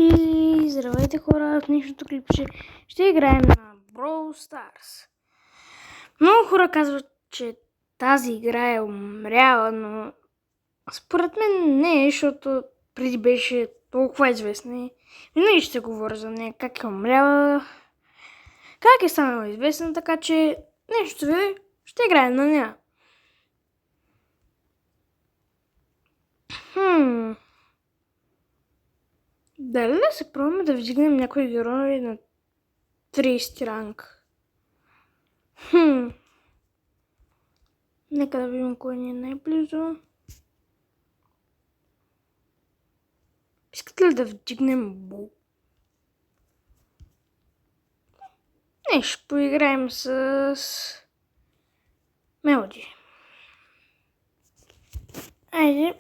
И здравейте хора, в днешното клипче ще играем на Brawl Stars. Много хора казват, че тази игра е умряла, но според мен не, защото преди беше толкова известна и винаги ще говоря за нея, как е умряла, как е станала известна, така че нещо ви ще играем на нея. Дали да се пробваме да вдигнем някой герой на 30 ранг? Нека да видим кой ни е най-близо. Искате ли да вдигнем Бул? Не, ще поиграем с Мелоди. Айде.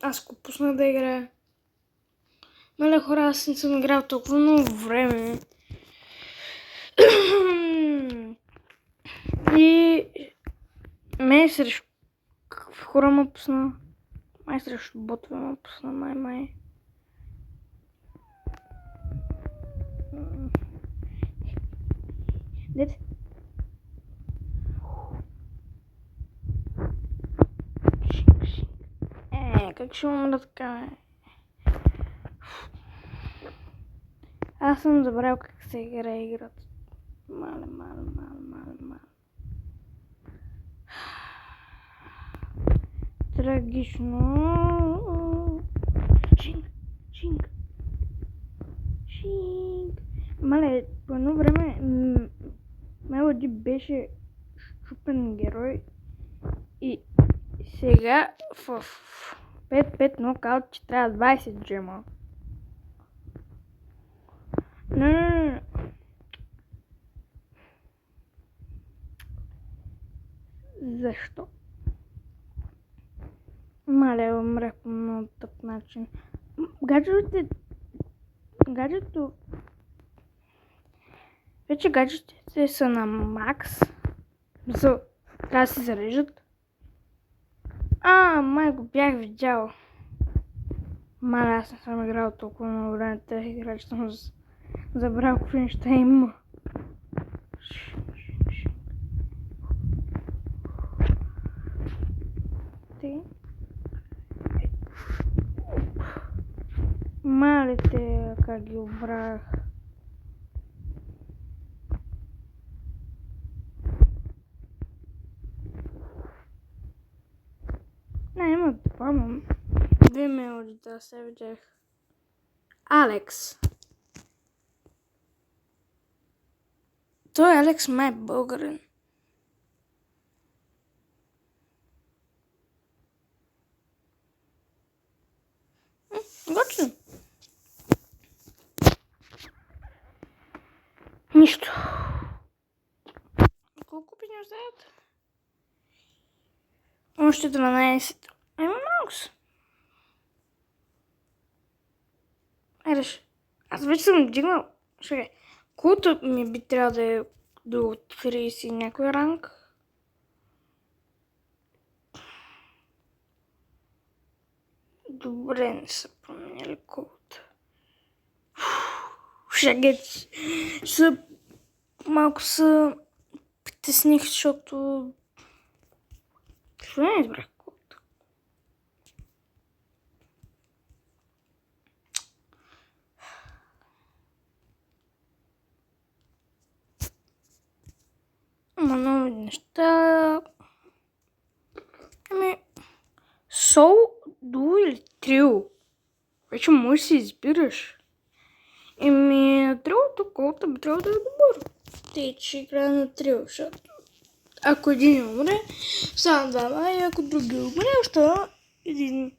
Аз го пусна да играя. Мале хора, аз не съм играл толкова много време. И ме срещу какви хора ме пусна? Май срещу ботове ме пусна, май. Дете. Как ще умра така, Аз съм забрал как се играе играта. Мале. Трагично. Шинг. Мале, по едно време Мелоди беше щупен герой и сега в 5-5 нокаут че трябва 20 джема. Не. Защо? Мале, умрях по много тъп начин. Гаджето... Вече гаджетите са на макс. Трябва да се зареждат. Май го бях видял. Мале, аз не съм играл толкова много време тази игра, че съм забрал какви неща има. Малите, как ги обрах. Има две Мелоди, да се видях. Алекс. Той Алекс май е българин. Готвим. Нищо. Колко би ни вземат? Още 12. Много са. Аз вече съм вдигнал. Колкото ми би трябвало да е до 30 някой ранг. Добре, не са променяли колкото. Шагец. Малко се притесних, защото... Защо не избрах колкото? Много неща. Сол, дуо или трио? Вече можеш да си избираш. На триото колкото би трябвало да е добър. Тъй, че играя на трио, защото ако един умре, само двама, и ако други умре, остава един.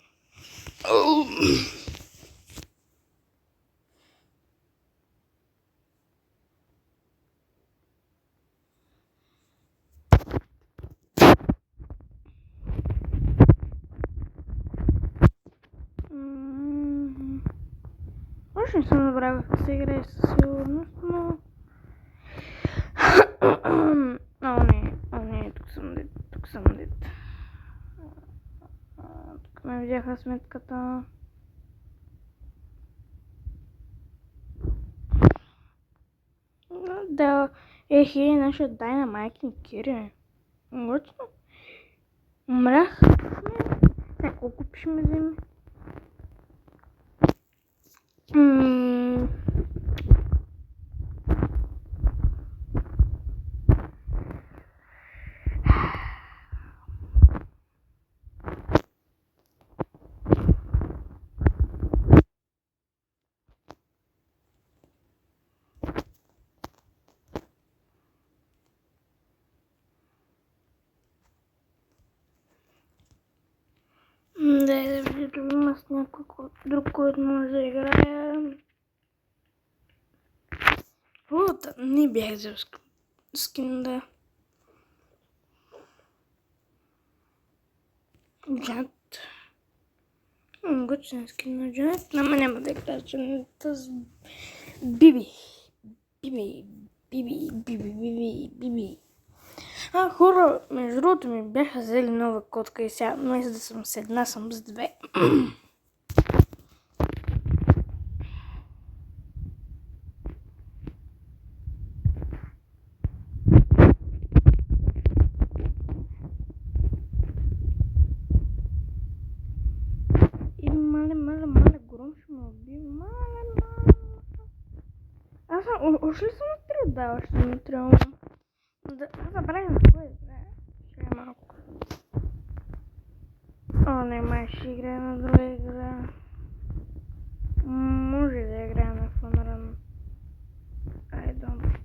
Още не съм забравил как се играе със сигурност, но... не, тук съм дет. Тук ме видяха сметката. да е хей, наша Dynamite ни кири. Готино. Умрях. Сега колко ще ме вземе? Да видим с някой друг, който може да играе. Не бях взел скин, да. Джанет. Готин скин на Джанет. Ама няма да играя Джанета с Биби. Биби. Хора, между другото ми бяха взели нова котка и сега вместо да съм с една, съм с две. И мале, гром ще ме уби. Мале. Аз още ли съм натрил? Да, още съм натрил. Аз забравих на кой играе. Ще е малко. Не, май ще играе на друга игра. Може да играе на Fun I don't.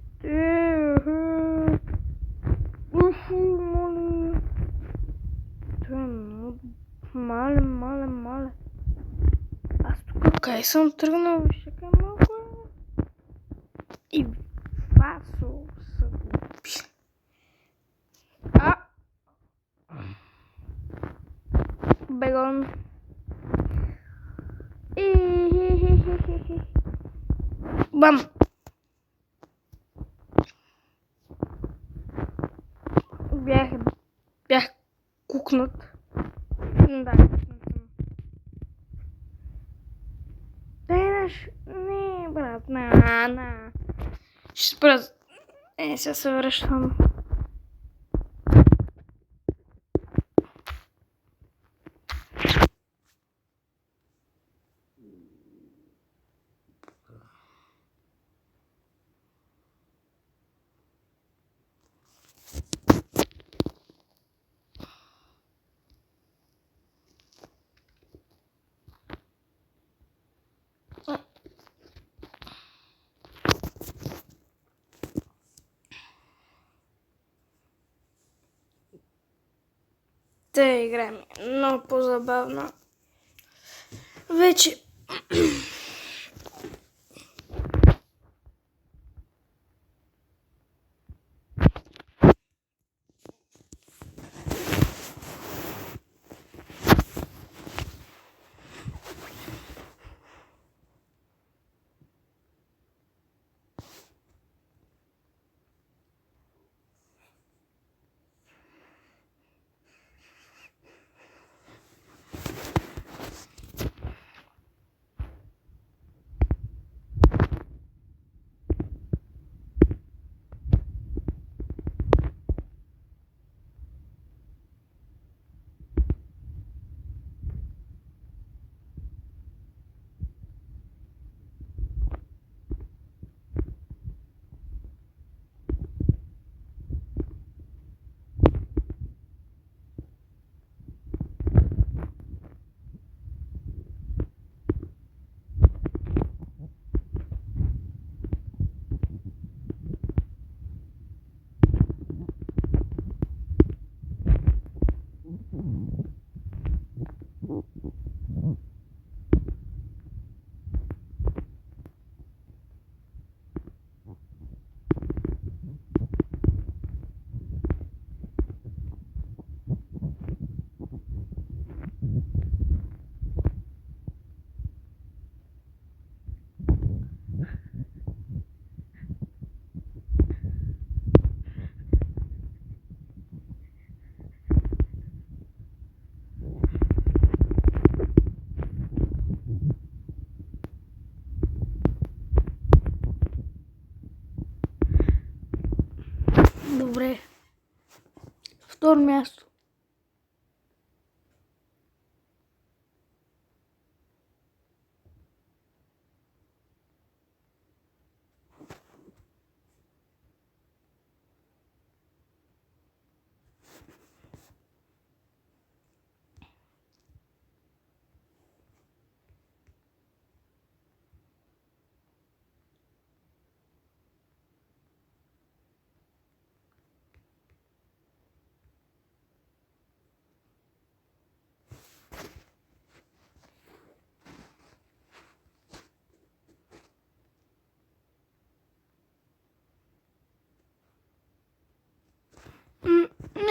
Моля. Това е мале. Аз тук кай съм тръгнал, чакай малко. И Васо са глупи. Бегон. Бам! Бях кукнат. Да. Не, брат, на. Ще спра. Сега се връщам. Та игра ми е много по-забавна. Вече Добре. Второ място.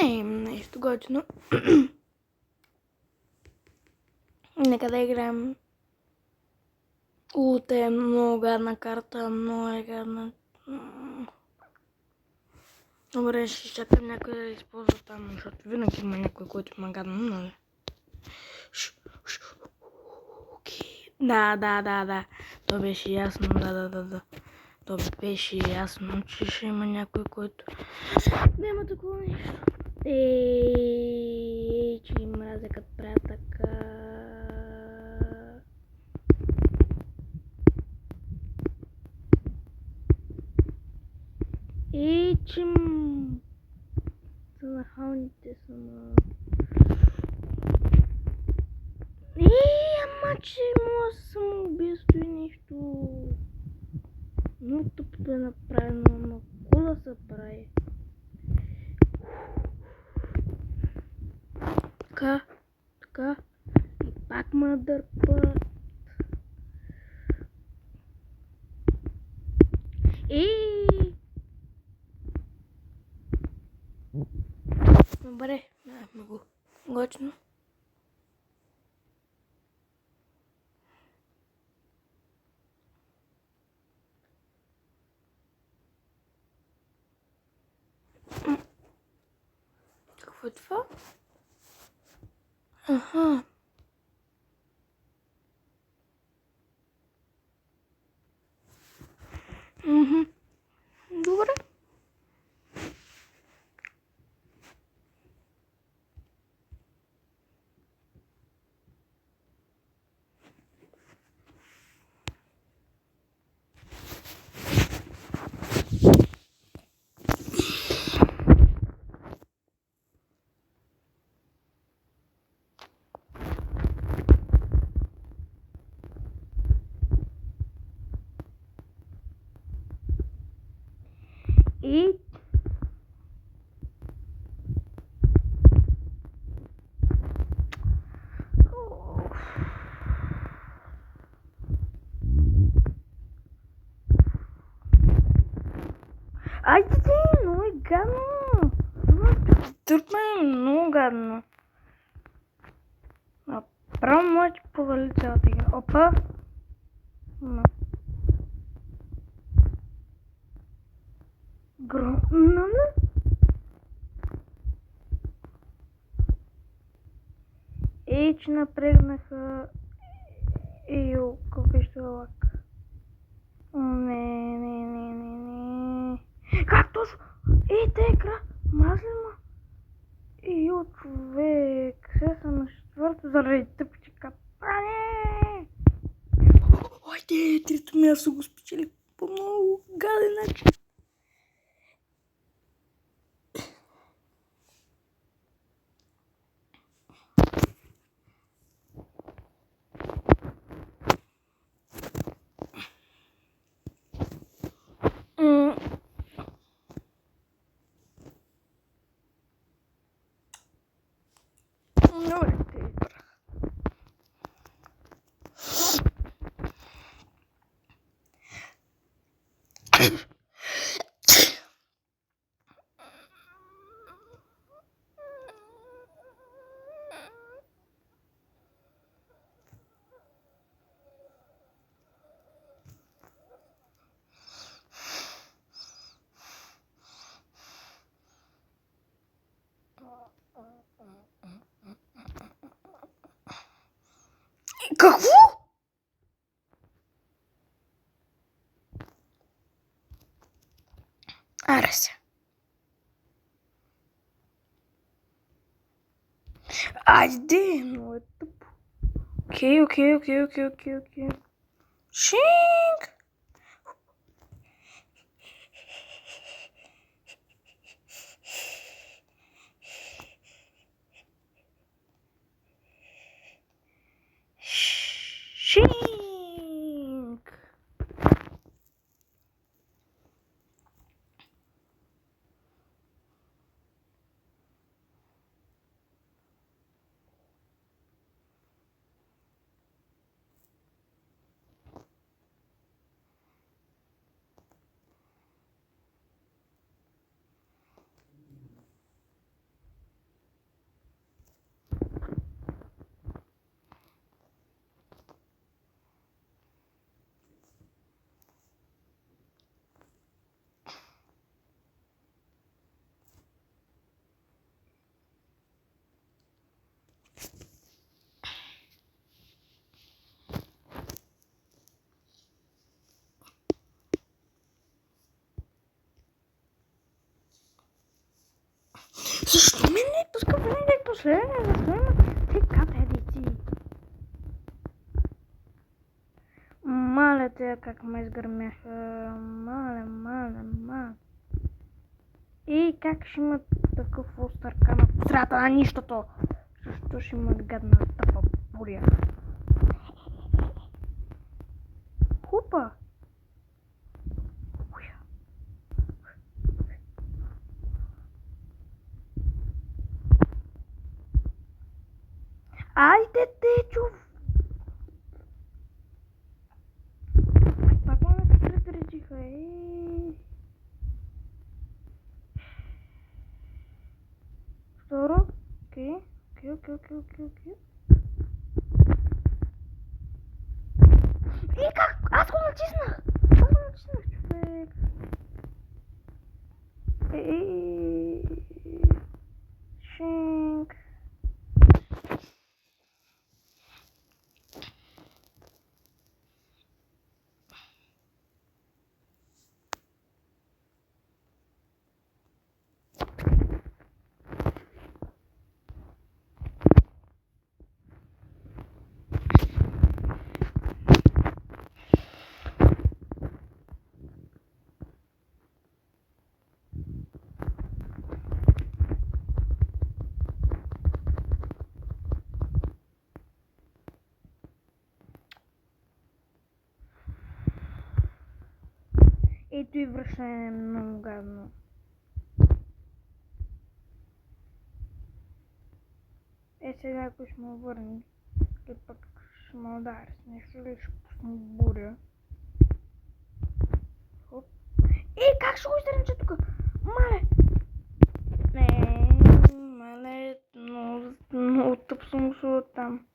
Не им нещо готино. Нека да играем. Те е много гадна карта, много е гадна. Добре, ще чакам някой да използва там, защото винаги има някой, който има гадно, нали? Да. То беше ясно, да. То беше ясно, че ще има някой, който няма такова нещо. Че им мразя като правя така. Че са нахалните са на... Ама че може самоубийство и нещо... Много тъпото е направено, ама кола се прави. Така. И пак ма дърпат. Добре, нямахме го. Гочно. Какво е това? Аха. Добре. Айде, много е гадно. Търпа е много гадно. Право може да повали цялата игра. Опа. Громно. Че напрегнаха. Колко ще лак. Не. Как точно? Те игра. Мазлима. Човек. Сега съм на четвърто заради тъпче капане. Ойде, трето място го спечели по много гаден начин. Какво? Аре се. Айде, но е тъпо. Окей. Шинк! Шинк! Защо ме не пуска винаги последния? Защо има така едици? Маля те, как ме изгърмяха. Маля. И как ще има такъв остър камък по средата на нищото? Защо ще има гадна тъпа буря? Хупа! Айде, Течов! Пак ме предречиха, Второ? Окей. И как? Аз го натиснах, човек. Шинк. Ето и връщане е много гадно. Сега ако ще ме върне, или пък ще ме удари с нещо, или ще пусна буря. Хоп. Как ще го издрънча тук? Мале! Мале, много тъп съм го там.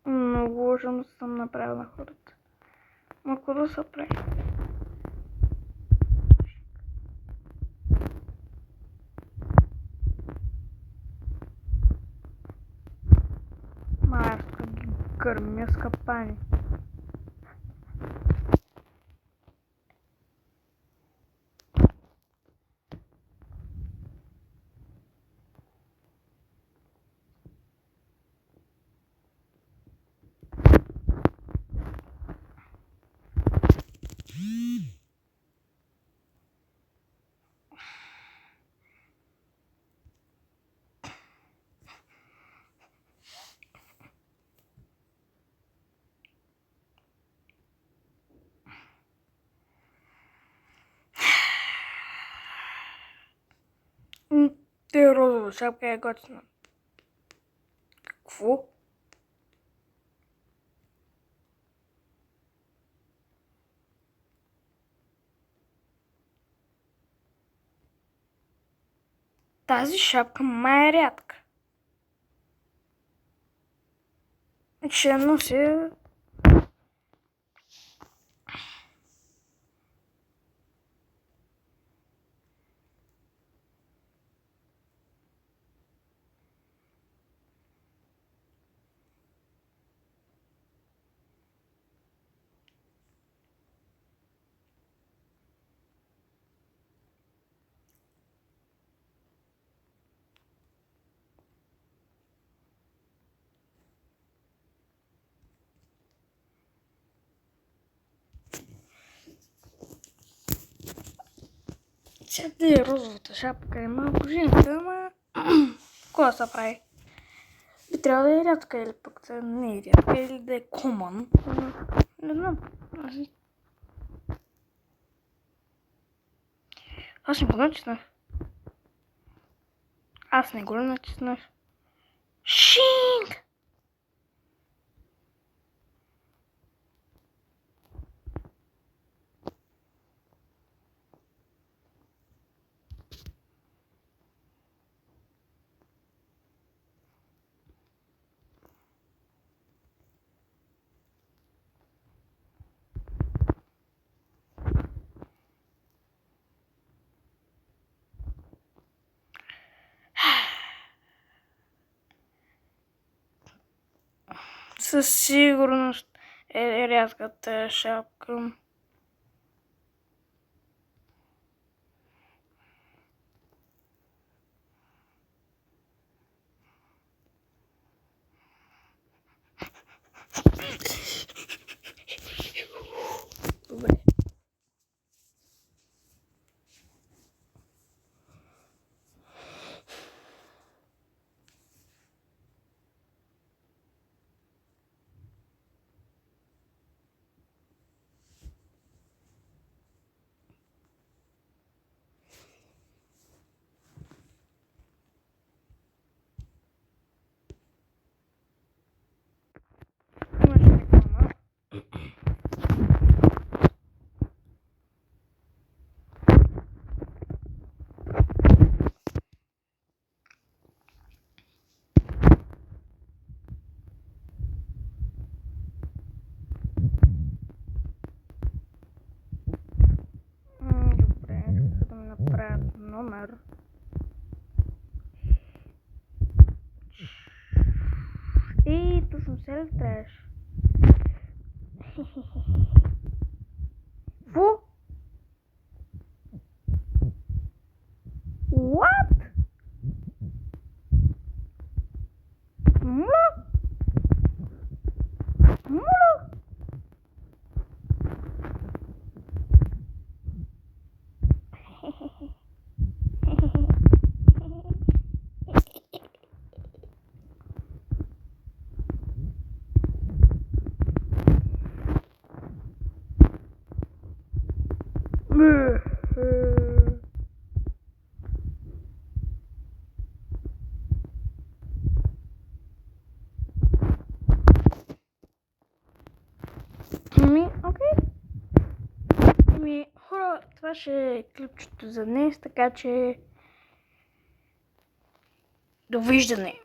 Много лошо съм направил на хората. Но какво да се прави? Марска ги гърмя с капани. Те розова шапка е готина. Какво? Тази шапка май е рядка. Ще я нося. Сега е розовата шапка е малко женска, ама... Какво да се прави? Би трябвало да е рядка или пък да не е рядка или да е common. Не знам. Аз не го натиснах. Аз не го натиснах. Шинг! Със сигурност е рядката шапка. Добре. Имаше реклама. Добре, исках да ми направят номер. И точно се ли трябваше? Фу! What? Мула? Мула? Окей. Хора, това ще е клипчето за днес, така че довиждане!